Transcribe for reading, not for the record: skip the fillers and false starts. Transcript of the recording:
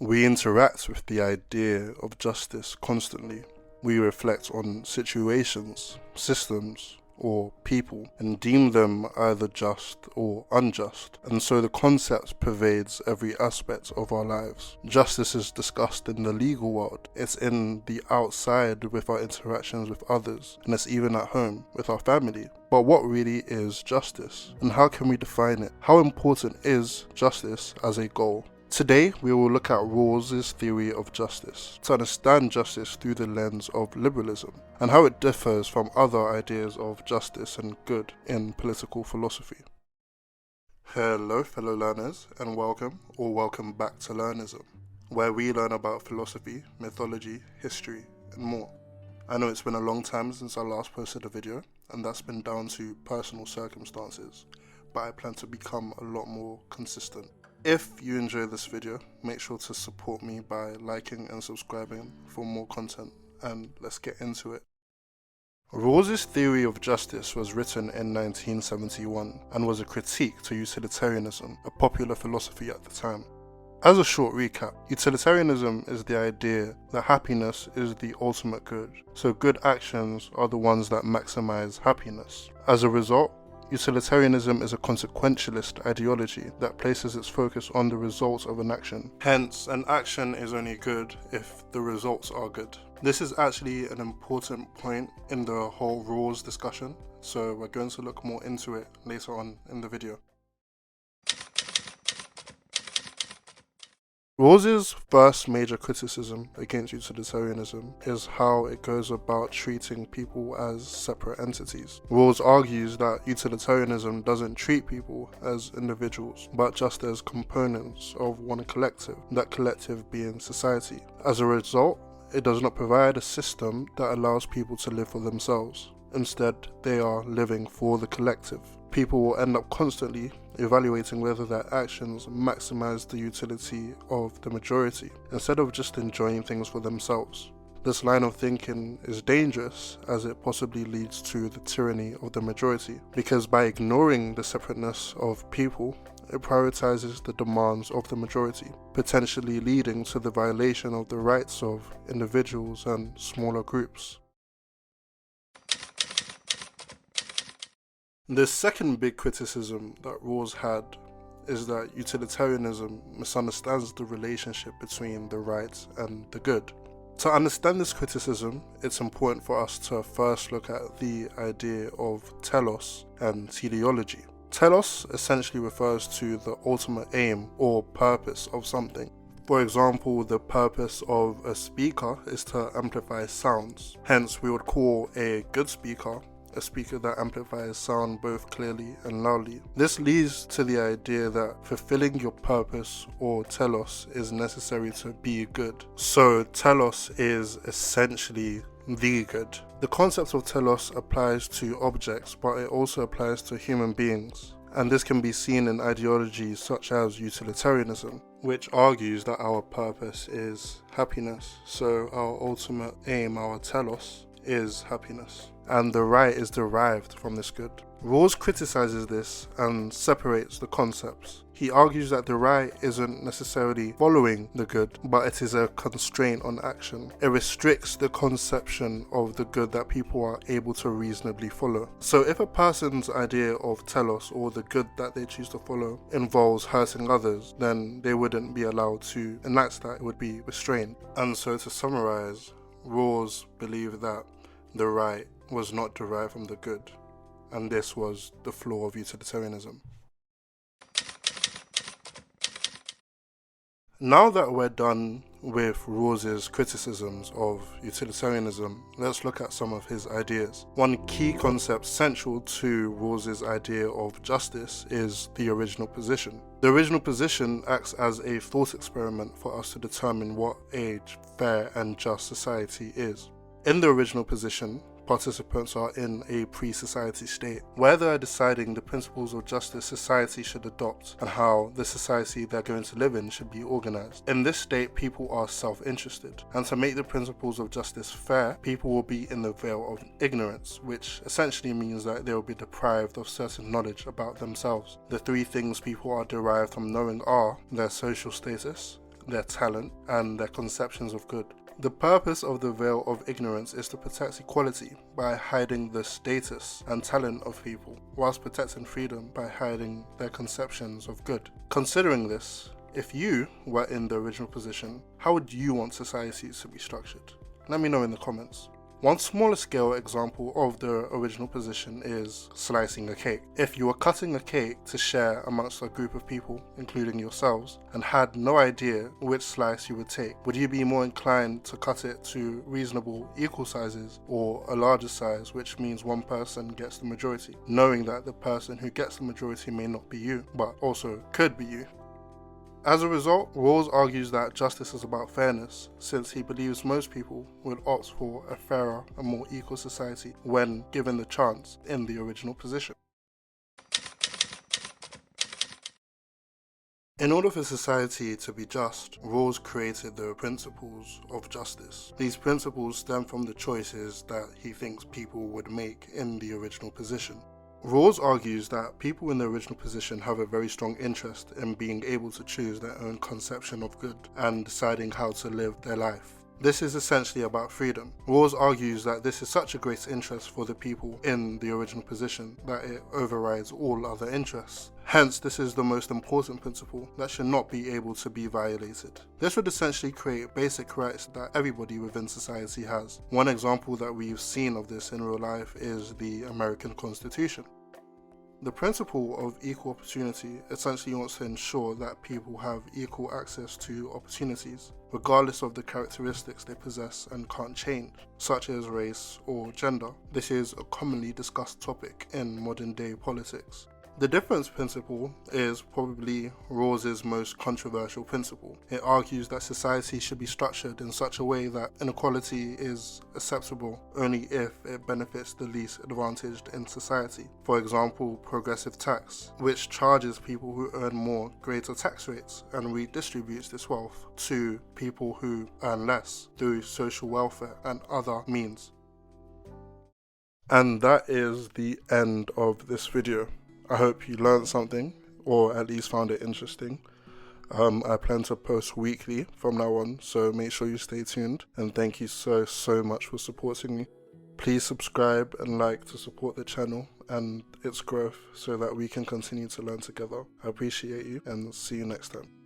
We interact with the idea of justice constantly. We reflect on situations, systems, or people and deem them either just or unjust, and so the concept pervades every aspect of our lives. Justice is discussed in the legal world, it's in the outside with our interactions with others, and it's even at home with our family. But what really is justice, and how can we define it? How important is justice as a goal? Today, we will look at Rawls' theory of justice to understand justice through the lens of liberalism and how it differs from other ideas of justice and good in political philosophy. Hello, fellow learners, and welcome back to Learnism, where we learn about philosophy, mythology, history, and more. I know it's been a long time since I last posted a video, and that's been down to personal circumstances, but I plan to become a lot more consistent. If you enjoy this video, make sure to support me by liking and subscribing for more content, and let's get into it. Rawls' theory of justice was written in 1971 and was a critique to utilitarianism, a popular philosophy at the time. As a short recap, utilitarianism is the idea that happiness is the ultimate good, so good actions are the ones that maximize happiness. As a result, utilitarianism is a consequentialist ideology that places its focus on the results of an action. Hence, an action is only good if the results are good. This is actually an important point in the whole Rawls discussion, so we're going to look more into it later on in the video. Rawls' first major criticism against utilitarianism is how it goes about treating people as separate entities. Rawls argues that utilitarianism doesn't treat people as individuals, but just as components of one collective, that collective being society. As a result, it does not provide a system that allows people to live for themselves. Instead, they are living for the collective. People will end up constantly evaluating whether their actions maximize the utility of the majority, instead of just enjoying things for themselves. This line of thinking is dangerous as it possibly leads to the tyranny of the majority, because by ignoring the separateness of people, it prioritizes the demands of the majority, potentially leading to the violation of the rights of individuals and smaller groups. The second big criticism that Rawls had is that utilitarianism misunderstands the relationship between the right and the good. To understand this criticism, it's important for us to first look at the idea of telos and teleology. Telos essentially refers to the ultimate aim or purpose of something. For example, the purpose of a speaker is to amplify sounds. Hence, we would call a good speaker a speaker that amplifies sound both clearly and loudly. This leads to the idea that fulfilling your purpose or telos is necessary to be good. So telos is essentially the good. The concept of telos applies to objects, but it also applies to human beings. And this can be seen in ideologies such as utilitarianism, which argues that our purpose is happiness. So our ultimate aim, our telos, is happiness, and the right is derived from this good. Rawls criticizes this and separates the concepts. He argues that the right isn't necessarily following the good, but it is a constraint on action. It restricts the conception of the good that people are able to reasonably follow. So if a person's idea of telos, or the good that they choose to follow, involves hurting others, then they wouldn't be allowed to enact that, it would be restrained. And so to summarize, Rawls believed that the right was not derived from the good, and this was the flaw of utilitarianism. Now that we're done with Rawls' criticisms of utilitarianism, let's look at some of his ideas. One key concept central to Rawls' idea of justice is the original position. The original position acts as a thought experiment for us to determine what a fair and just society is. In the original position, participants are in a pre-society state, where they are deciding the principles of justice society should adopt and how the society they're going to live in should be organized. In this state, people are self-interested, and to make the principles of justice fair, people will be in the veil of ignorance, which essentially means that they will be deprived of certain knowledge about themselves. The three things people are derived from knowing are their social status, their talent, and their conceptions of good. The purpose of the veil of ignorance is to protect equality by hiding the status and talent of people, whilst protecting freedom by hiding their conceptions of good. Considering this, if you were in the original position, how would you want society to be structured? Let me know in the comments. One smaller scale example of the original position is slicing a cake. If you were cutting a cake to share amongst a group of people, including yourselves, and had no idea which slice you would take, would you be more inclined to cut it to reasonable equal sizes, or a larger size, which means one person gets the majority, knowing that the person who gets the majority may not be you, but also could be you? As a result, Rawls argues that justice is about fairness, since he believes most people would opt for a fairer and more equal society when given the chance in the original position. In order for society to be just, Rawls created the principles of justice. These principles stem from the choices that he thinks people would make in the original position. Rawls argues that people in the original position have a very strong interest in being able to choose their own conception of good and deciding how to live their life. This is essentially about freedom. Rawls argues that this is such a great interest for the people in the original position that it overrides all other interests. Hence, this is the most important principle that should not be able to be violated. This would essentially create basic rights that everybody within society has. One example that we've seen of this in real life is the American Constitution. The principle of equal opportunity essentially wants to ensure that people have equal access to opportunities, regardless of the characteristics they possess and can't change, such as race or gender. This is a commonly discussed topic in modern day politics. The difference principle is probably Rawls's most controversial principle. It argues that society should be structured in such a way that inequality is acceptable only if it benefits the least advantaged in society. For example, progressive tax, which charges people who earn more greater tax rates and redistributes this wealth to people who earn less through social welfare and other means. And that is the end of this video. I hope you learned something, or at least found it interesting. I plan to post weekly from now on, so make sure you stay tuned. And thank you so much for supporting me. Please subscribe and like to support the channel and its growth so that we can continue to learn together. I appreciate you, and see you next time.